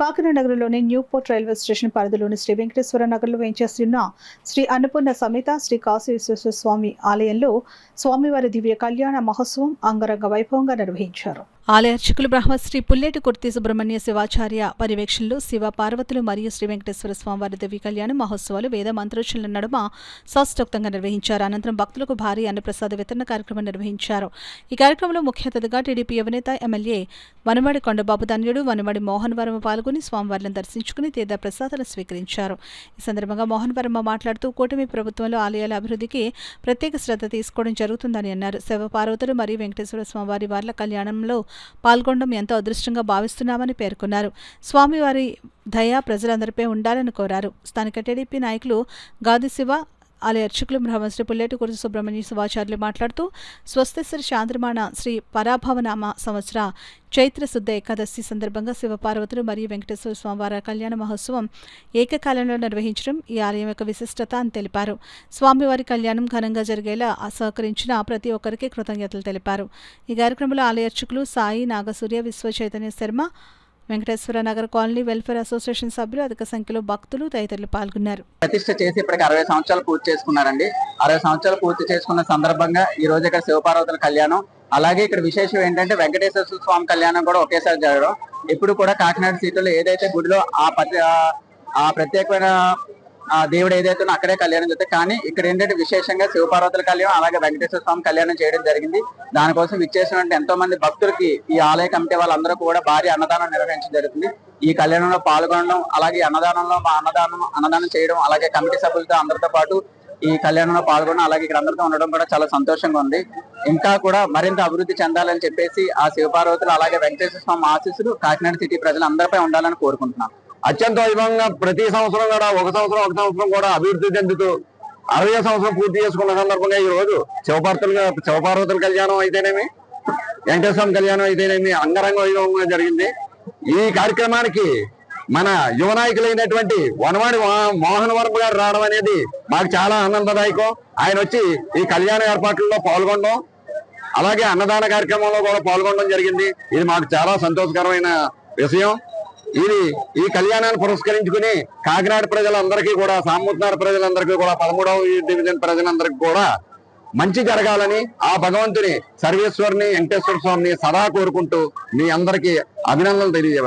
కాకినాడ నగరంలోని Newport railway station పరిధిలోని శ్రీ వెంకటేశ్వర నగర్లో వేంచేస్తున్న శ్రీ అన్నపూర్ణ సమేత శ్రీ కాశీ విశ్వేశ్వర స్వామి ఆలయంలో స్వామివారి దివ్య కళ్యాణ మహోత్సవం అంగరంగ వైభవంగా నిర్వహించారు. ఆలయ అర్చకులు బ్రహ్మశ్రీ పుల్లేటి కుర్తి సుబ్రహ్మణ్య శివాచార్య పర్యవేక్షణలో శివ పార్వతులు మరియు శ్రీ వెంకటేశ్వర స్వామివారి దివ్య కళ్యాణ మహోత్సవాలు వేద మంత్రోచ్చరణల నడుమ శాస్త్రోక్తంగా నిర్వహించారు. అనంతరం భక్తులకు భారీ అన్నప్రసాద వితరణ కార్యక్రమం నిర్వహించారు. ఈ కార్యక్రమంలో ముఖ్య అతిథిగా టీడీపీ యువనేత ఎమ్మెల్యే వనమాడి కొండబాబు ధన్యుడు, వనమాడి మోహన్ వర్మ పాల్గొని స్వామివారిని దర్శించుకుని తీర్థ ప్రసాదాలు స్వీకరించారు. ఈ సందర్భంగా మోహన్ వర్మ మాట్లాడుతూ కూటమి ప్రభుత్వంలో ఆలయాల అభివృద్ధికి ప్రత్యేక శ్రద్ధ తీసుకోవడం జరుగుతుందని అన్నారు. శివ పార్వతులు మరియు వెంకటేశ్వర స్వామివారి వార్ల కళ్యాణంలో పాల్గొనడం ఎంతో అదృష్టంగా భావిస్తున్నామని పేర్కొన్నారు. స్వామివారి దయ ప్రజలందరిపై ఉండాలని కోరారు. స్థానిక టీడీపీ నాయకులు గాది శివ, ఆలయ అర్చకులు బ్రహ్మశ్రీ పుల్లేటి కుర్తి సుబ్రహ్మణ్య శివాచార్యులు మాట్లాడుతూ స్వస్తిశ్రీ చాంద్రమాణ శ్రీ పరాభవనామ సంవత్సర చైత్ర శుద్ధ ఏకాదశి సందర్భంగా శివపార్వతులు మరియు వెంకటేశ్వర స్వామివారి కళ్యాణ మహోత్సవం ఏకకాలంలో నిర్వహించడం ఈ ఆలయం యొక్క విశిష్టత అని తెలిపారు. స్వామివారి కళ్యాణం ఘనంగా జరిగేలా సహకరించిన ప్రతి ఒక్కరికి కృతజ్ఞతలు తెలిపారు. ఈ కార్యక్రమంలో ఆలయ అర్చకులు సాయి, నాగసూర్య, విశ్వ Chaitanya Sharma, Venkateswara Nagar colony welfare association సభ్యులు, అధిక సంఖ్యలో భక్తులు తదితరులు పాల్గొన్నారు. ప్రతిష్ఠ చేసి ఇప్పటికి 60 సంవత్సరాలు పూర్తి చేసుకున్నారండి. 60 సంవత్సరాలు పూర్తి చేసుకున్న సందర్భంగా ఈ రోజు ఇక్కడ శివపార్వతుల కళ్యాణం, అలాగే ఇక్కడ విశేషం ఏంటంటే వెంకటేశ్వర స్వామి కళ్యాణం కూడా ఒకేసారి జరగడం. ఇప్పుడు కూడా కాకినాడ సిటీలో ఏదైతే గుడిలో ఆ ప్రత్యేకమైన దేవుడు ఏదైతే అక్కడే కళ్యాణం జరుగుతుంది. కానీ ఇక్కడ ఏంటంటే విశేషంగా శివపార్వతుల కళ్యాణం అలాగే వెంకటేశ్వర స్వామి కళ్యాణం చేయడం జరిగింది. దానికోసం విచ్చేసినటువంటి ఎంతో మంది భక్తులకి ఈ ఆలయ కమిటీ వాళ్ళందరూ కూడా భారీ అన్నదానం నిర్వహించడం జరుగుతుంది. ఈ కళ్యాణంలో పాల్గొనడం, అలాగే అన్నదానంలో అన్నదానం చేయడం, అలాగే కమిటీ సభ్యులతో అందరితో పాటు ఈ కళ్యాణంలో పాల్గొనడం, అలాగే ఇక్కడ అందరితో ఉండడం కూడా చాలా సంతోషంగా ఉంది. ఇంకా కూడా మరింత అభివృద్ధి చెందాలని చెప్పేసి ఆ శివపార్వతులు అలాగే వెంకటేశ్వర స్వామి ఆశీస్సులు కాకినాడ సిటీ ప్రజలందరిపై ఉండాలని కోరుకుంటున్నాం. అత్యంత వైభవంగా ప్రతి సంవత్సరం కూడా ఒక సంవత్సరం కూడా అభివృద్ధి చెందుతూ 60వ సంవత్సరం పూర్తి చేసుకున్న సందర్భంగా ఈ రోజు శివపార్వతుల కళ్యాణం అయితేనేమి, వెంకటేశ్వర కళ్యాణం అయితేనేమి అంగరంగ వైభవంగా జరిగింది. ఈ కార్యక్రమానికి మన యువ నాయకులైనటువంటి వనమాడి మోహన్ వర్మ గారు రావడం అనేది మాకు చాలా ఆనందదాయకం. ఆయన వచ్చి ఈ కళ్యాణ ఏర్పాట్లలో పాల్గొనడం, అలాగే అన్నదాన కార్యక్రమంలో కూడా పాల్గొనడం జరిగింది. ఇది మాకు చాలా సంతోషకరమైన విషయం. ఈ కళ్యాణాన్ని పురస్కరించుకుని కాకినాడ ప్రజలందరికీ కూడా, సామూర్తినగర్ ప్రజలందరికీ కూడా, 13వ డివిజన్ ప్రజలందరికీ కూడా మంచి జరగాలని ఆ భగవంతుని సర్వేశ్వరుని వెంకటేశ్వర స్వామిని సదా కోరుకుంటూ మీ అందరికీ అభినందనలు తెలియజేయాలి.